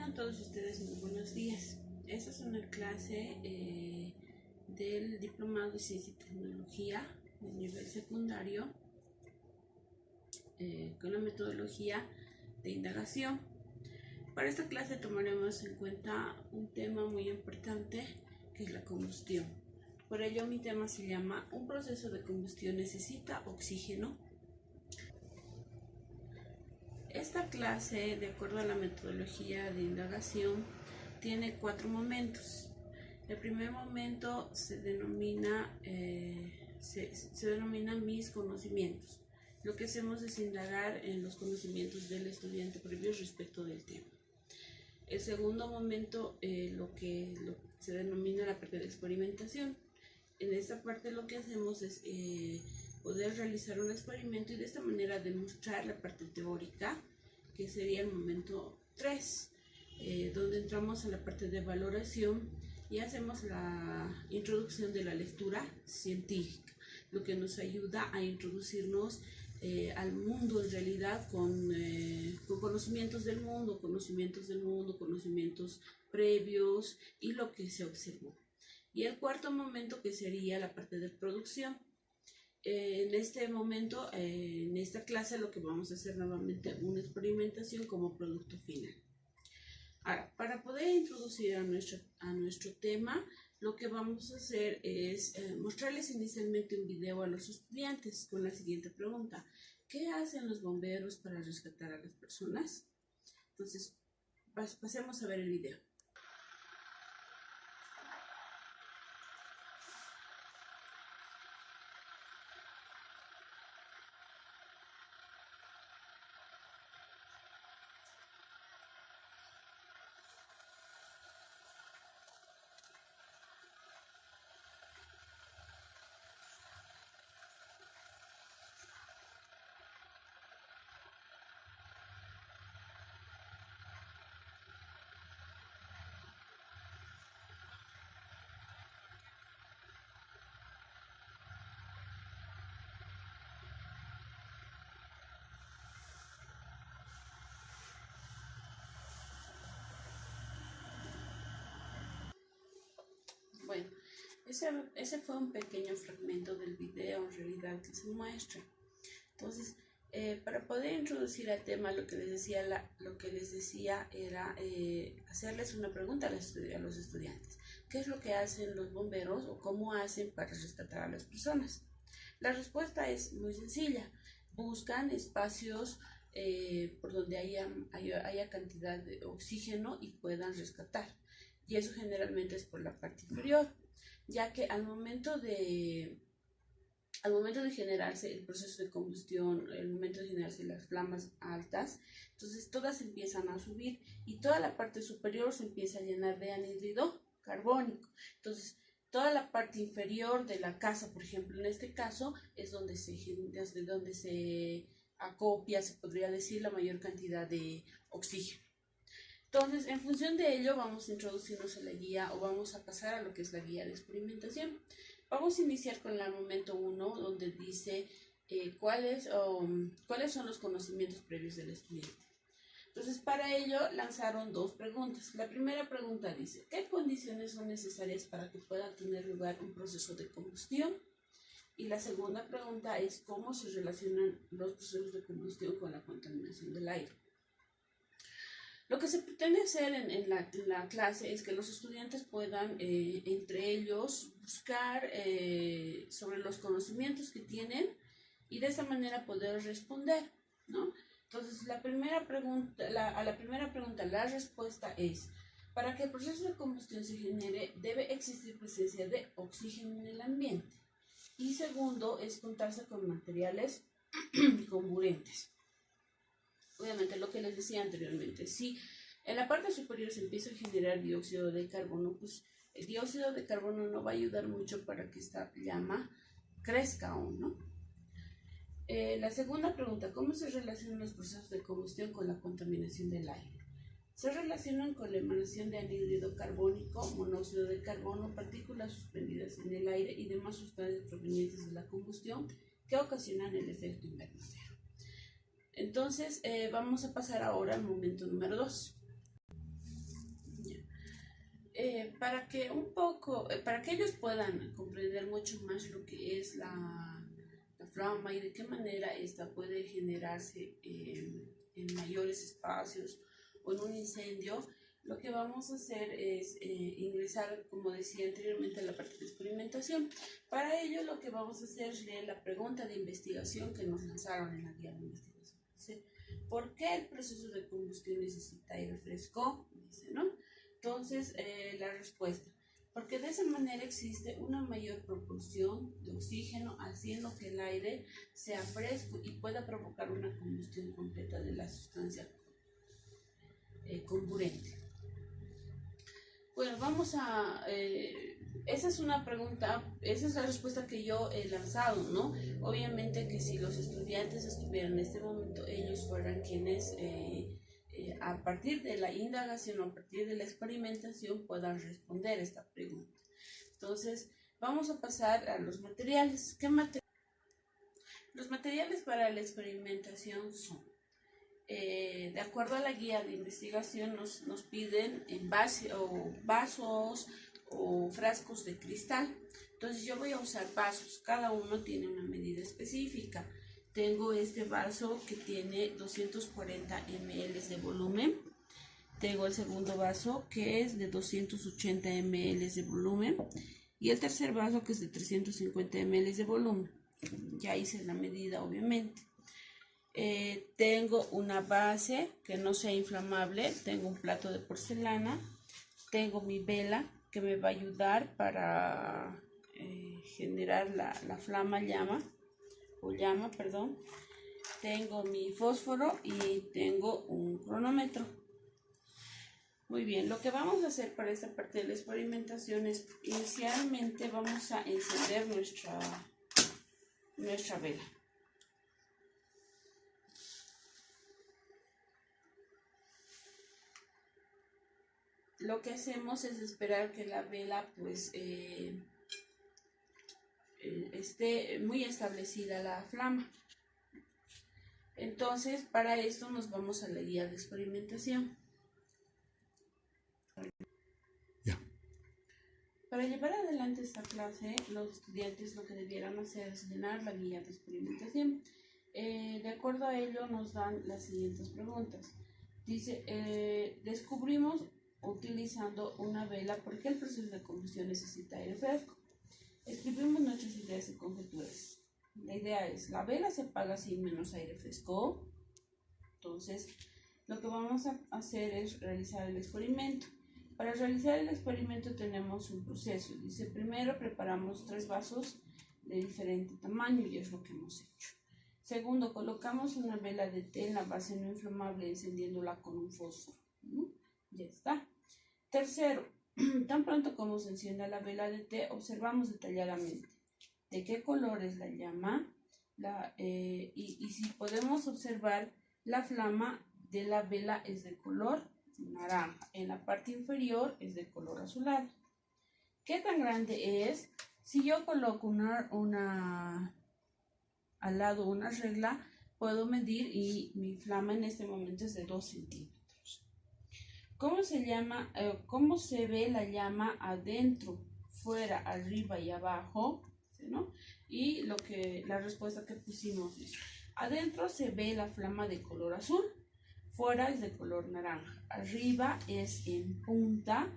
Tengan todos ustedes muy buenos días. Esta es una clase del Diplomado de Ciencia y Tecnología de nivel secundario con la metodología de indagación. Para esta clase tomaremos en cuenta un tema muy importante que es la combustión. Por ello mi tema se llama ¿Un proceso de combustión necesita oxígeno? Esta clase, de acuerdo a la metodología de indagación, tiene 4 momentos. El primer momento se denomina mis conocimientos. Lo que hacemos es indagar en los conocimientos del estudiante previos respecto del tema. El segundo momento, lo que se denomina la parte de experimentación. En esta parte lo que hacemos es poder realizar un experimento y de esta manera demostrar la parte teórica, que sería el momento 3, donde entramos a la parte de valoración y hacemos la introducción de la lectura científica, lo que nos ayuda a introducirnos al mundo en realidad con conocimientos del mundo, conocimientos previos y lo que se observó. Y el cuarto momento, que sería la parte de producción. En este momento, en esta clase, lo que vamos a hacer nuevamente una experimentación como producto final. Ahora, para poder introducir a nuestro tema, lo que vamos a hacer es mostrarles inicialmente un video a los estudiantes con la siguiente pregunta: ¿qué hacen los bomberos para rescatar a las personas? Entonces, pasemos a ver el video. Bueno, ese fue un pequeño fragmento del video en realidad que se muestra. Entonces, para poder introducir al tema, lo que les decía era hacerles una pregunta a los estudiantes. ¿Qué es lo que hacen los bomberos o cómo hacen para rescatar a las personas? La respuesta es muy sencilla. Buscan espacios por donde haya cantidad de oxígeno y puedan rescatar. Y eso generalmente es por la parte inferior, ya que al momento de generarse el proceso de combustión, el momento de generarse las flamas altas, entonces todas empiezan a subir y toda la parte superior se empieza a llenar de anhídrido carbónico. Entonces, toda la parte inferior de la casa, por ejemplo, en este caso, es donde se acopia, se podría decir, la mayor cantidad de oxígeno. Entonces, en función de ello, vamos a introducirnos a la guía o vamos a pasar a lo que es la guía de experimentación. Vamos a iniciar con el momento 1, donde dice cuáles son los conocimientos previos del estudiante. Entonces, para ello lanzaron 2 preguntas. La primera pregunta dice: ¿qué condiciones son necesarias para que pueda tener lugar un proceso de combustión? Y la segunda pregunta es: ¿cómo se relacionan los procesos de combustión con la contaminación del aire? Lo que se pretende hacer en la clase es que los estudiantes puedan entre ellos buscar sobre los conocimientos que tienen y de esa manera poder responder, ¿no? Entonces, a la primera pregunta la respuesta es: para que el proceso de combustión se genere, debe existir presencia de oxígeno en el ambiente. Y segundo es contarse con materiales comburentes. Obviamente, lo que les decía anteriormente, si en la parte superior se empieza a generar dióxido de carbono, pues el dióxido de carbono no va a ayudar mucho para que esta llama crezca aún, ¿no? La segunda pregunta: ¿cómo se relacionan los procesos de combustión con la contaminación del aire? Se relacionan con la emanación de anhídrido carbónico, monóxido de carbono, partículas suspendidas en el aire y demás sustancias provenientes de la combustión que ocasionan el efecto invernadero. Entonces, vamos a pasar ahora al momento número 2. para que ellos puedan comprender mucho más lo que es la flama y de qué manera esta puede generarse en mayores espacios o en un incendio, lo que vamos a hacer es ingresar, como decía anteriormente, a la parte de experimentación. Para ello, lo que vamos a hacer es leer la pregunta de investigación que nos lanzaron en la guía de investigación. Dice, ¿por qué el proceso de combustión necesita aire fresco? Dice, ¿no? Entonces, la respuesta, porque de esa manera existe una mayor proporción de oxígeno, haciendo que el aire sea fresco y pueda provocar una combustión completa de la sustancia comburente. Bueno, esa es una pregunta, esa es la respuesta que yo he lanzado, ¿no? Obviamente que si los estudiantes estuvieran en este momento, ellos fueran quienes a partir de la indagación o a partir de la experimentación puedan responder esta pregunta. Entonces, vamos a pasar a los materiales. Los materiales para la experimentación son, de acuerdo a la guía de investigación, nos piden vasos o frascos de cristal. Entonces yo voy a usar vasos, cada uno tiene una medida específica. Tengo este vaso que tiene 240 ml de volumen. Tengo el segundo vaso que es de 280 ml de volumen. Y el tercer vaso que es de 350 ml de volumen. Ya hice la medida, obviamente. Tengo una base que no sea inflamable. Tengo un plato de porcelana. Tengo mi vela que me va a ayudar para generar la llama. Tengo mi fósforo y tengo un cronómetro. Muy bien, lo que vamos a hacer para esta parte de la experimentación es, inicialmente vamos a encender nuestra vela. Lo que hacemos es esperar que la vela pues esté muy establecida la flama. Entonces, para esto nos vamos a la guía de experimentación. Para llevar adelante esta clase, los estudiantes lo que debieran hacer es llenar la guía de experimentación. De acuerdo a ello, nos dan las siguientes preguntas. Dice, descubrimos utilizando una vela por qué el proceso de combustión necesita aire fresco. Escribimos nuestras ideas y conjeturas. La idea es, la vela se apaga sin menos aire fresco. Entonces, lo que vamos a hacer es realizar el experimento. Para realizar el experimento tenemos un proceso. Dice, primero preparamos 3 vasos de diferente tamaño y es lo que hemos hecho. Segundo, colocamos una vela de té en la base no inflamable encendiéndola con un fósforo. Ya está. Tercero, tan pronto como se encienda la vela de té, observamos detalladamente de qué color es la llama y si podemos observar, la flama de la vela es de color naranja. En la parte inferior es de color azulado. ¿Qué tan grande es? Si yo coloco al lado una regla, puedo medir y mi flama en este momento es de 2 centímetros. ¿Cómo se ve la llama adentro, fuera, arriba y abajo? ¿No? Y la respuesta que pusimos es, adentro se ve la flama de color azul, fuera es de color naranja, arriba es en punta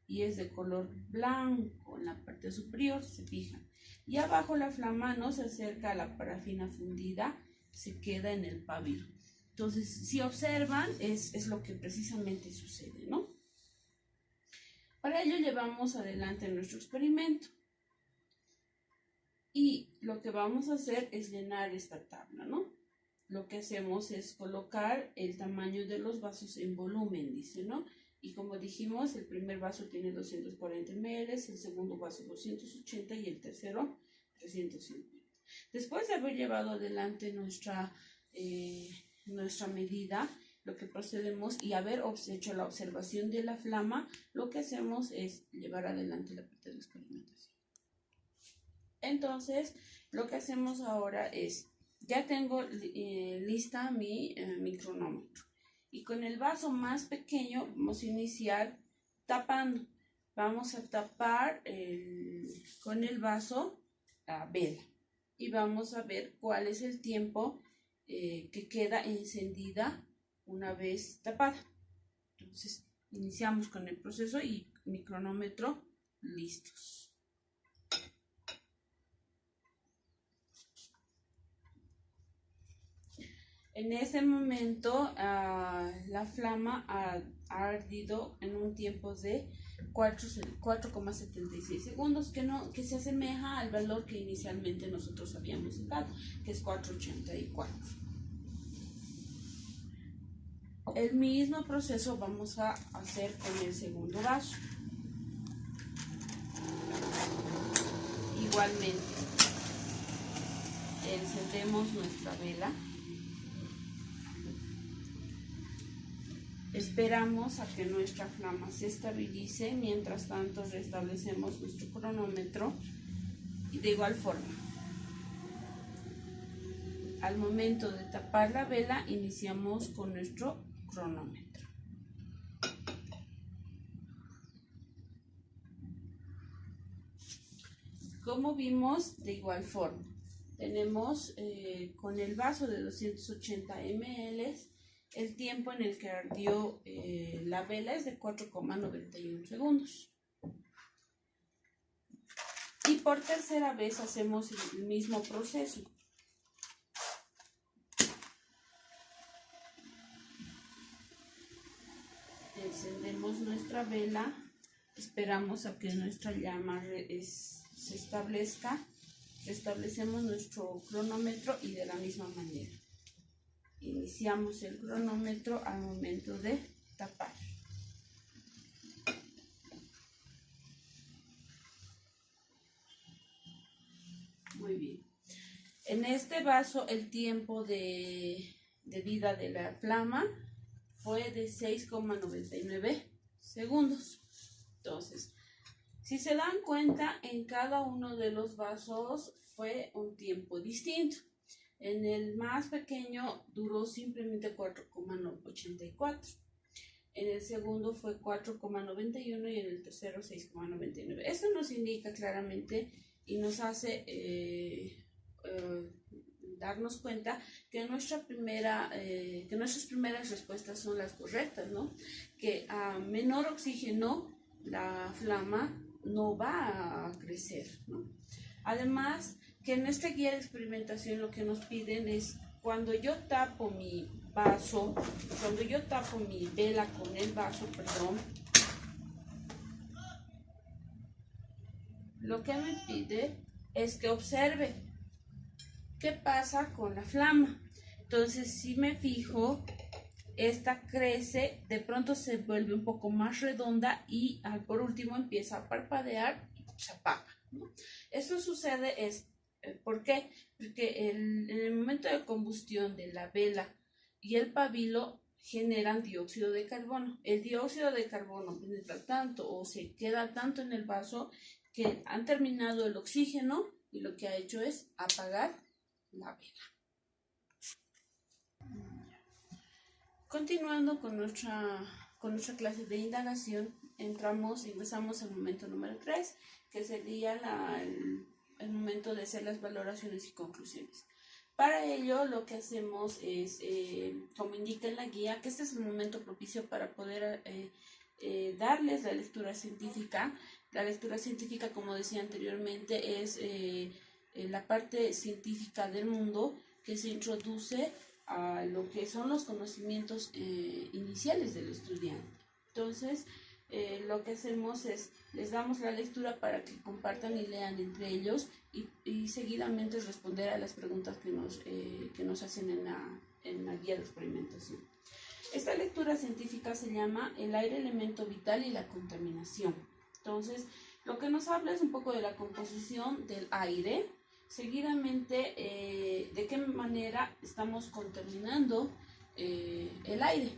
y es de color blanco en la parte superior, se fijan. Y abajo la flama no se acerca a la parafina fundida, se queda en el pabilo. Entonces, si observan, es lo que precisamente sucede, ¿no? Para ello llevamos adelante nuestro experimento. Y lo que vamos a hacer es llenar esta tabla, ¿no? Lo que hacemos es colocar el tamaño de los vasos en volumen, dice, ¿no? Y como dijimos, el primer vaso tiene 240 ml, el segundo vaso 280 y el tercero 350. Después de haber llevado adelante nuestra medida, lo que procedemos y haber hecho la observación de la flama, lo que hacemos es llevar adelante la parte de la experimentación. Entonces, lo que hacemos ahora es, ya tengo lista mi cronómetro. Y con el vaso más pequeño vamos a iniciar tapando. vamos a tapar con el vaso la vela y vamos a ver cuál es el tiempo que queda encendida una vez tapada. Entonces iniciamos con el proceso y mi cronómetro listos. En ese momento la flama ha ardido en un tiempo de 4,76 segundos, que se asemeja al valor que inicialmente nosotros habíamos sacado, que es 4,84. El mismo proceso vamos a hacer con el segundo vaso. Igualmente, encendemos nuestra vela. Esperamos a que nuestra flama se estabilice, mientras tanto restablecemos nuestro cronómetro y de igual forma, al momento de tapar la vela, iniciamos con nuestro cronómetro. Como vimos, de igual forma, tenemos con el vaso de 280 ml, el tiempo en el que ardió la vela es de 4,91 segundos. Y por tercera vez hacemos el mismo proceso. Encendemos nuestra vela, esperamos a que nuestra llama se establezca, restablecemos nuestro cronómetro y de la misma manera iniciamos el cronómetro al momento de tapar. Muy bien. En este vaso el tiempo de vida de la flama fue de 6,99 segundos. Entonces, si se dan cuenta, en cada uno de los vasos fue un tiempo distinto. En el más pequeño duró simplemente 4,84. En el segundo fue 4,91 y en el tercero 6,99. Esto nos indica claramente y nos hace darnos cuenta que nuestras primeras respuestas son las correctas, ¿no? Que a menor oxígeno la flama no va a crecer, ¿no? Además, que en nuestra guía de experimentación lo que nos piden es cuando yo tapo mi vela con el vaso, lo que me pide es que observe qué pasa con la flama. Entonces, si me fijo, esta crece, de pronto se vuelve un poco más redonda y por último empieza a parpadear y se apaga, ¿no? Esto sucede ¿por qué? Porque en el momento de combustión de la vela y el pabilo generan dióxido de carbono. El dióxido de carbono penetra tanto o se queda tanto en el vaso que han terminado el oxígeno y lo que ha hecho es apagar la vela. Continuando con nuestra clase de indagación, ingresamos al momento número 3, que sería el momento de hacer las valoraciones y conclusiones. Para ello, lo que hacemos es, como indica en la guía, que este es el momento propicio para poder darles la lectura científica. La lectura científica, como decía anteriormente, es la parte científica del mundo que se introduce a lo que son los conocimientos iniciales del estudiante. Entonces, lo que hacemos es, les damos la lectura para que compartan y lean entre ellos y seguidamente responder a las preguntas que nos hacen en la guía de experimentación. Esta lectura científica se llama El aire, elemento vital y la contaminación. Entonces, lo que nos habla es un poco de la composición del aire, seguidamente de qué manera estamos contaminando el aire,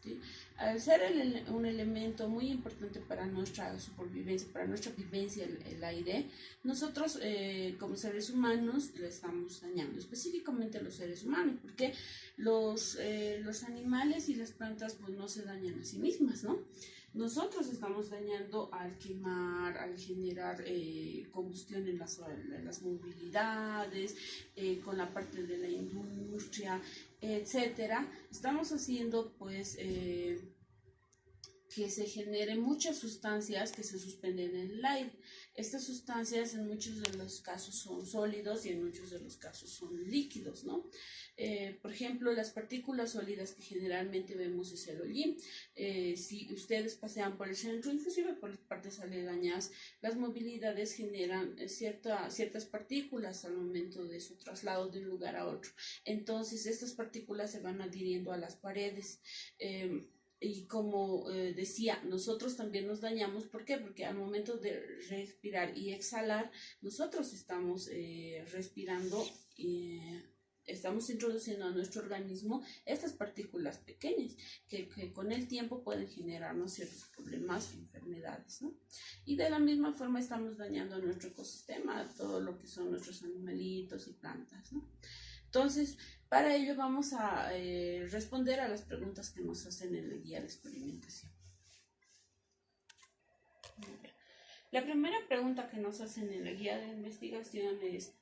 ¿sí? Al ser un elemento muy importante para nuestra supervivencia, para nuestra vivencia el aire, nosotros como seres humanos le estamos dañando, específicamente los seres humanos, porque los animales y las plantas pues no se dañan a sí mismas, ¿no? nosotros estamos dañando al quemar, al generar combustión en las movilidades, con la parte de la industria, etcétera. Estamos haciendo pues que se generen muchas sustancias que se suspenden en el aire. Estas sustancias en muchos de los casos son sólidos y en muchos de los casos son líquidos, ¿no? Por ejemplo, las partículas sólidas que generalmente vemos es el hollín. Si ustedes pasean por el centro, inclusive por las partes aledañas, las movilidades generan ciertas partículas al momento de su traslado de un lugar a otro. Entonces, estas partículas se van adhiriendo a las paredes. Y como decía, nosotros también nos dañamos. ¿Por qué? Porque al momento de respirar y exhalar, nosotros estamos respirando y estamos introduciendo a nuestro organismo estas partículas pequeñas que con el tiempo pueden generarnos ciertos problemas y enfermedades, ¿no? Y de la misma forma estamos dañando nuestro ecosistema, todo lo que son nuestros animalitos y plantas, ¿no? Entonces, para ello vamos a responder a las preguntas que nos hacen en la guía de experimentación. La primera pregunta que nos hacen en la guía de investigación es,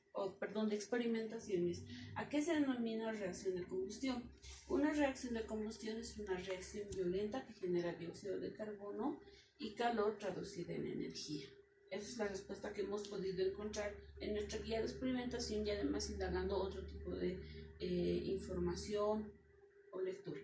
de experimentación es, ¿a qué se denomina reacción de combustión? Una reacción de combustión es una reacción violenta que genera dióxido de carbono y calor traducida en energía. Esa es la respuesta que hemos podido encontrar en nuestra guía de experimentación y además indagando otro tipo de información o lectura.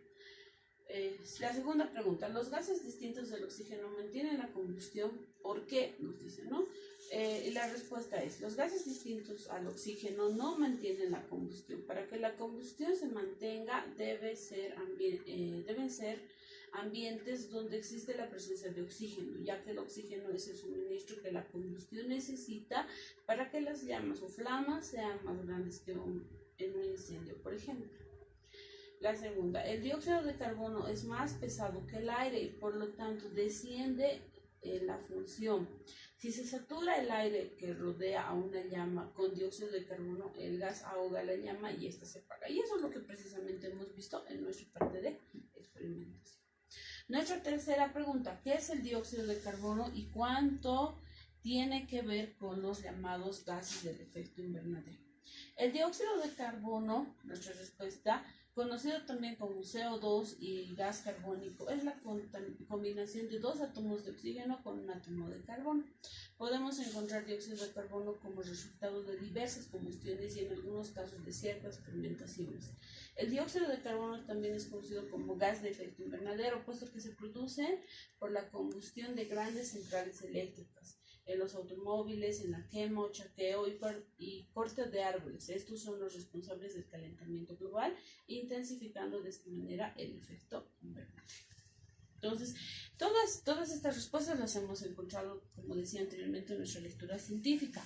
La segunda pregunta, ¿los gases distintos del oxígeno mantienen la combustión? ¿Por qué? Nos dicen, ¿no? Y la respuesta es, los gases distintos al oxígeno no mantienen la combustión. Para que la combustión se mantenga deben ser ambientes donde existe la presencia de oxígeno, ya que el oxígeno es el suministro que la combustión necesita para que las llamas o flamas sean más grandes que en un incendio, por ejemplo. La segunda, el dióxido de carbono es más pesado que el aire y por lo tanto desciende la función. Si se satura el aire que rodea a una llama con dióxido de carbono, el gas ahoga la llama y ésta se apaga. Y eso es lo que precisamente hemos visto en nuestra parte de experimentación. Nuestra tercera pregunta, ¿qué es el dióxido de carbono y cuánto tiene que ver con los llamados gases del efecto invernadero? El dióxido de carbono, nuestra respuesta, conocido también como CO2 y gas carbónico, es la combinación de dos átomos de oxígeno con un átomo de carbono. Podemos encontrar dióxido de carbono como resultado de diversas combustiones y en algunos casos de ciertas fermentaciones. El dióxido de carbono también es conocido como gas de efecto invernadero, puesto que se produce por la combustión de grandes centrales eléctricas, en los automóviles, en la quema o chaqueo y corte de árboles. Estos son los responsables del calentamiento global, intensificando de esta manera el efecto invernadero. Entonces, todas estas respuestas las hemos encontrado, como decía anteriormente, en nuestra lectura científica.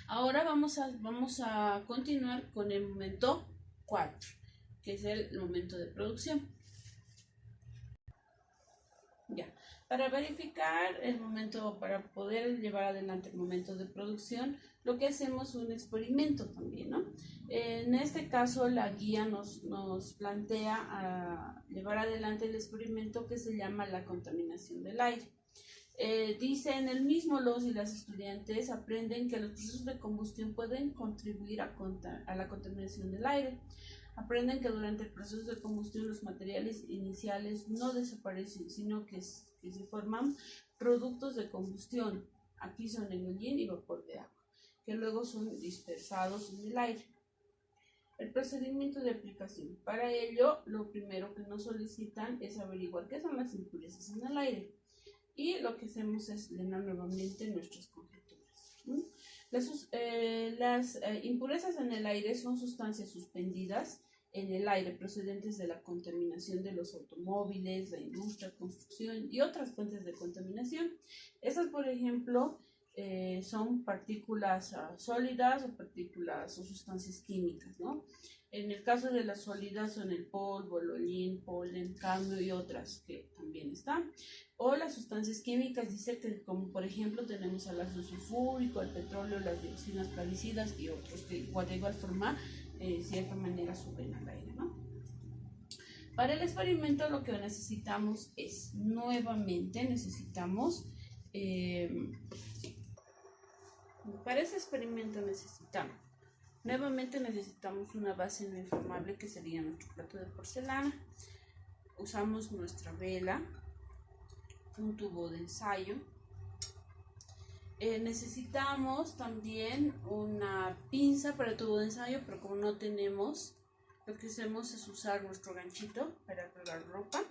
Ahora vamos a continuar con el momento 4, que es el momento de producción. Ya. Para verificar el momento, para poder llevar adelante el momento de producción, lo que hacemos es un experimento también, ¿no? En este caso, la guía nos plantea llevar adelante el experimento que se llama la contaminación del aire. Dice, en el mismo los y las estudiantes aprenden que los procesos de combustión pueden contribuir a la contaminación del aire. Aprenden que durante el proceso de combustión los materiales iniciales no desaparecen, sino que se forman productos de combustión. Aquí son el hollín y vapor de agua, que luego son dispersados en el aire. El procedimiento de aplicación. Para ello, lo primero que nos solicitan es averiguar qué son las impurezas en el aire. Y lo que hacemos es llenar nuevamente nuestras conjeturas. Las impurezas en el aire son sustancias suspendidas en el aire procedentes de la contaminación de los automóviles, la industria, construcción y otras fuentes de contaminación. Estas, por ejemplo, son partículas sólidas o partículas o sustancias químicas, ¿no? En el caso de las sólidas son el polvo, el hollín, polen, cadmio y otras que también están. O las sustancias químicas, dice que como por ejemplo tenemos al ácido sulfúrico, el petróleo, las dioxinas plaguicidas y otros que de igual forma de cierta manera suben al aire, ¿no? Para el experimento lo que necesitamos es, nuevamente necesitamos, para ese experimento necesitamos una base no inflamable que sería nuestro plato de porcelana. Usamos nuestra vela, un tubo de ensayo. Necesitamos también una pinza para el tubo de ensayo, pero como no tenemos, lo que hacemos es usar nuestro ganchito para colgar ropa.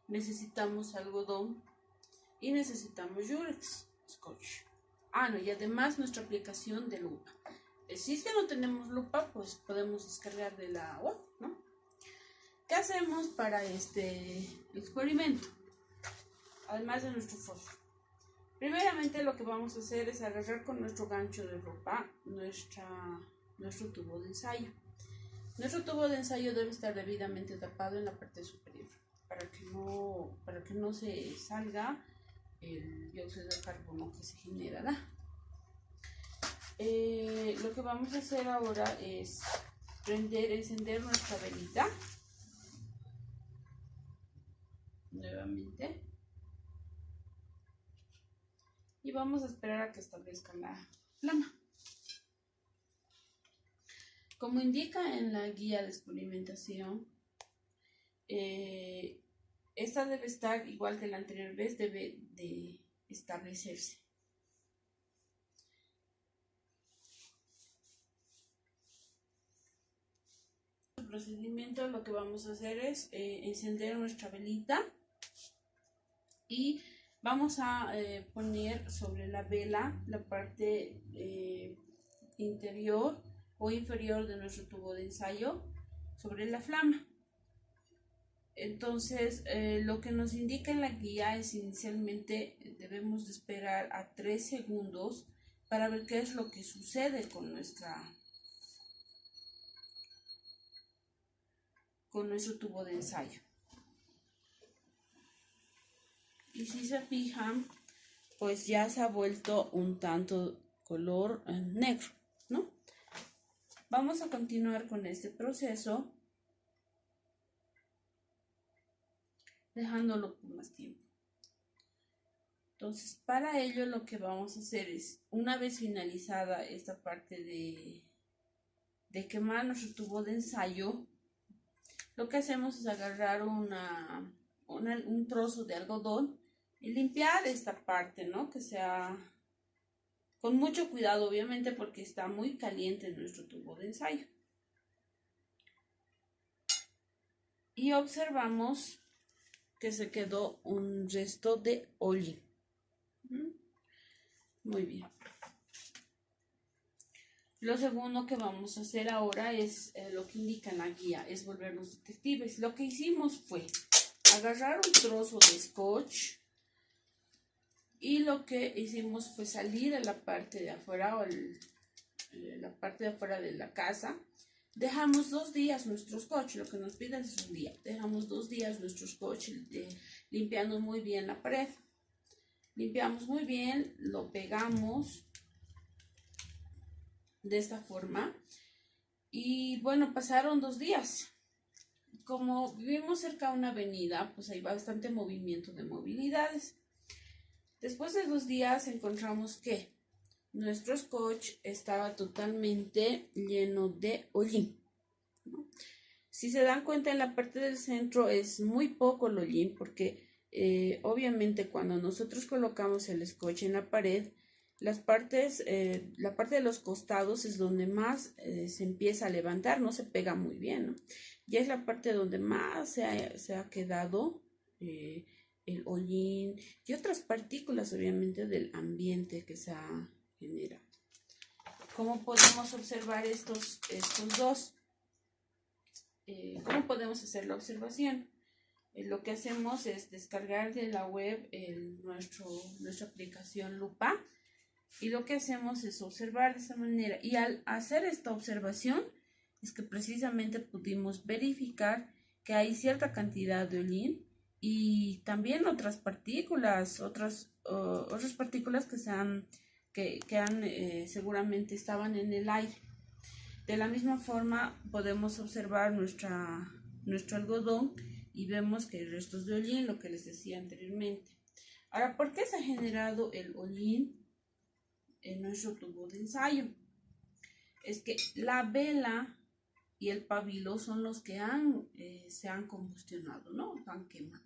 Necesitamos algodón y necesitamos Yurex, scotch. Y además nuestra aplicación de lupa. Si es que no tenemos lupa, pues podemos descargar de la web, ¿no? ¿Qué hacemos para este experimento? Además de nuestro fósforo. Primeramente lo que vamos a hacer es agarrar con nuestro gancho de ropa nuestro tubo de ensayo. Nuestro tubo de ensayo debe estar debidamente tapado en la parte superior para que no se salga el dióxido de carbono que se generará. Lo que vamos a hacer ahora es encender nuestra velita nuevamente y vamos a esperar a que establezca la flama. Como indica en la guía de experimentación, esta debe estar igual que la anterior vez, debe de establecerse. El procedimiento, lo que vamos a hacer es encender nuestra velita y vamos a poner sobre la vela la parte interior o inferior de nuestro tubo de ensayo sobre la flama. Entonces, lo que nos indica en la guía es inicialmente debemos de esperar a 3 segundos para ver qué es lo que sucede con nuestro tubo de ensayo. Y si se fijan, pues ya se ha vuelto un tanto color negro, ¿no? Vamos a continuar con este proceso, dejándolo por más tiempo. Entonces, para ello lo que vamos a hacer es, una vez finalizada esta parte de quemar nuestro tubo de ensayo, lo que hacemos es agarrar un trozo de algodón y limpiar esta parte, ¿no? Que sea con mucho cuidado, obviamente, porque está muy caliente nuestro tubo de ensayo. Y observamos que se quedó un resto de hollín. Muy bien. Lo segundo que vamos a hacer ahora es lo que indica en la guía, es volvernos detectives. Lo que hicimos fue agarrar un trozo de scotch y lo que hicimos fue salir a la parte de afuera o la parte de afuera de la casa. Dejamos 2 días nuestro scotch, lo que nos piden es un día. Dejamos 2 días nuestro scotch limpiando muy bien la pared. Limpiamos muy bien, lo pegamos de esta forma y bueno, pasaron 2 días. Como vivimos cerca de una avenida, pues hay bastante movimiento de movilidades. Después de 2 días encontramos que nuestro scotch estaba totalmente lleno de hollín, ¿no? Si se dan cuenta, en la parte del centro es muy poco el hollín porque obviamente cuando nosotros colocamos el scotch en la pared, la parte de los costados es donde más se empieza a levantar, no se pega muy bien, ¿no? Ya es la parte donde más se ha quedado el hollín y otras partículas obviamente del ambiente que se ha generado. ¿Cómo podemos observar estos dos? ¿Cómo podemos hacer la observación? Lo que hacemos es descargar de la web nuestra aplicación Lupa y lo que hacemos es observar de esa manera, y al hacer esta observación es que precisamente pudimos verificar que hay cierta cantidad de hollín y también otras partículas que seguramente estaban en el aire. De la misma forma podemos observar nuestra nuestro algodón y vemos que hay restos de hollín, lo que les decía anteriormente. Ahora, ¿por qué se ha generado el hollín en nuestro tubo de ensayo? Es que la vela y el pabilo son los que se han combustionado, ¿no? Han quemado.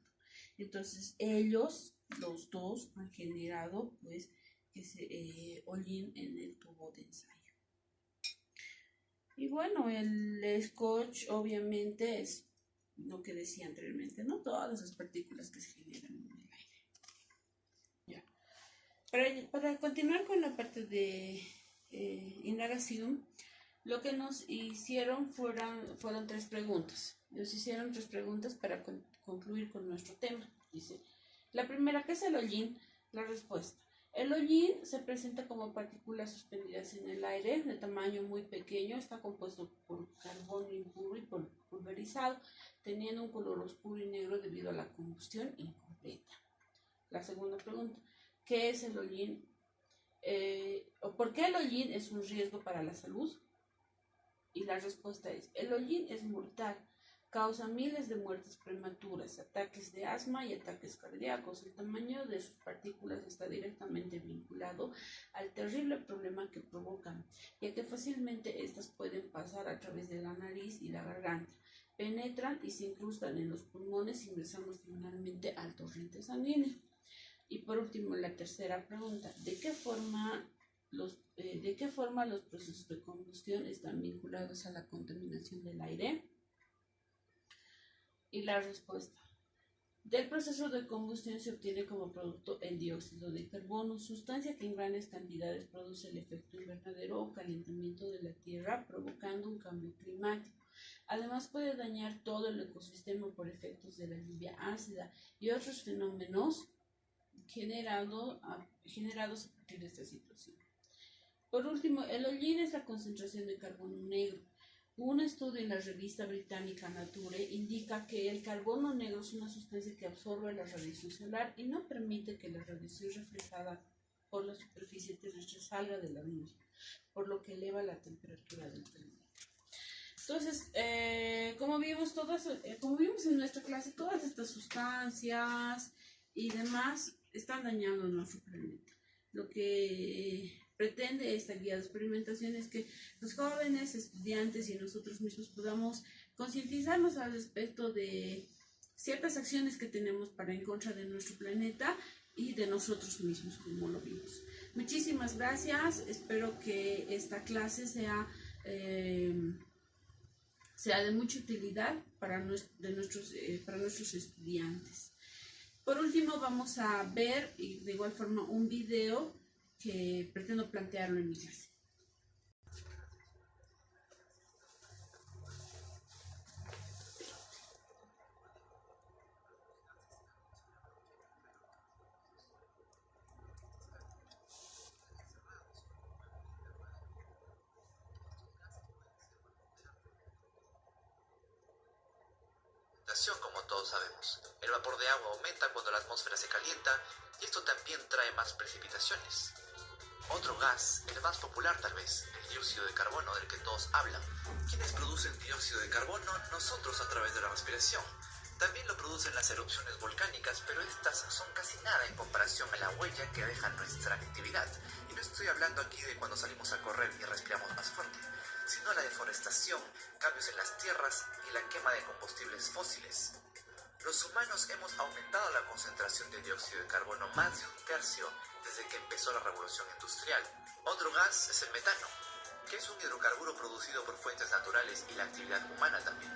Entonces ellos, los dos, han generado pues ese hollín en el tubo de ensayo. Y bueno, el scotch obviamente es lo que decía anteriormente, ¿no? Todas esas partículas que se generan en el aire. Ya. Para continuar con la parte de indagación, lo que nos hicieron fueron 3 preguntas. Nos hicieron 3 preguntas para concluir con nuestro tema. Dice, la primera, ¿qué es el hollín? La respuesta. El hollín se presenta como partículas suspendidas en el aire de tamaño muy pequeño. Está compuesto por carbono impuro y pulverizado, teniendo un color oscuro y negro debido a la combustión incompleta. La segunda pregunta, ¿qué es el hollín? ¿O por qué el hollín es un riesgo para la salud? Y la respuesta es, el hollín es mortal, causa miles de muertes prematuras, ataques de asma y ataques cardíacos. El tamaño de sus partículas está directamente vinculado al terrible problema que provocan, ya que fácilmente estas pueden pasar a través de la nariz y la garganta, penetran y se incrustan en los pulmones, ingresando finalmente al torrente sanguíneo. Y por último, la tercera pregunta, ¿de qué forma los procesos de combustión están vinculados a la contaminación del aire? Y la respuesta, del proceso de combustión se obtiene como producto el dióxido de carbono, sustancia que en grandes cantidades produce el efecto invernadero o calentamiento de la tierra, provocando un cambio climático. Además puede dañar todo el ecosistema por efectos de la lluvia ácida y otros fenómenos generados a partir de esta situación. Por último, el hollín es la concentración de carbono negro. Un estudio en la revista británica Nature indica que el carbono negro es una sustancia que absorbe la radiación solar y no permite que la radiación reflejada por la superficie terrestre salga de la atmósfera, por lo que eleva la temperatura del planeta. Entonces, como vimos en nuestra clase, todas estas sustancias y demás están dañando nuestro planeta. Lo que pretende esta guía de experimentación es que los jóvenes, estudiantes y nosotros mismos podamos concientizarnos al respecto de ciertas acciones que tenemos para en contra de nuestro planeta y de nosotros mismos, como lo vimos. Muchísimas gracias, espero que esta clase sea de mucha utilidad para nuestros estudiantes. Por último, vamos a ver de igual forma un video que pretendo plantearlo en mi clase. Como todos sabemos, el vapor de agua aumenta cuando la atmósfera se calienta y esto también trae más precipitaciones. Otro gas, el más popular tal vez, el dióxido de carbono del que todos hablan. ¿Quiénes producen dióxido de carbono? Nosotros a través de la respiración. También lo producen las erupciones volcánicas, pero estas son casi nada en comparación a la huella que deja nuestra actividad. Y no estoy hablando aquí de cuando salimos a correr y respiramos más fuerte, sino la deforestación, cambios en las tierras y la quema de combustibles fósiles. Los humanos hemos aumentado la concentración de dióxido de carbono más de 1/3 desde que empezó la revolución industrial. Otro gas es el metano, que es un hidrocarburo producido por fuentes naturales y la actividad humana también.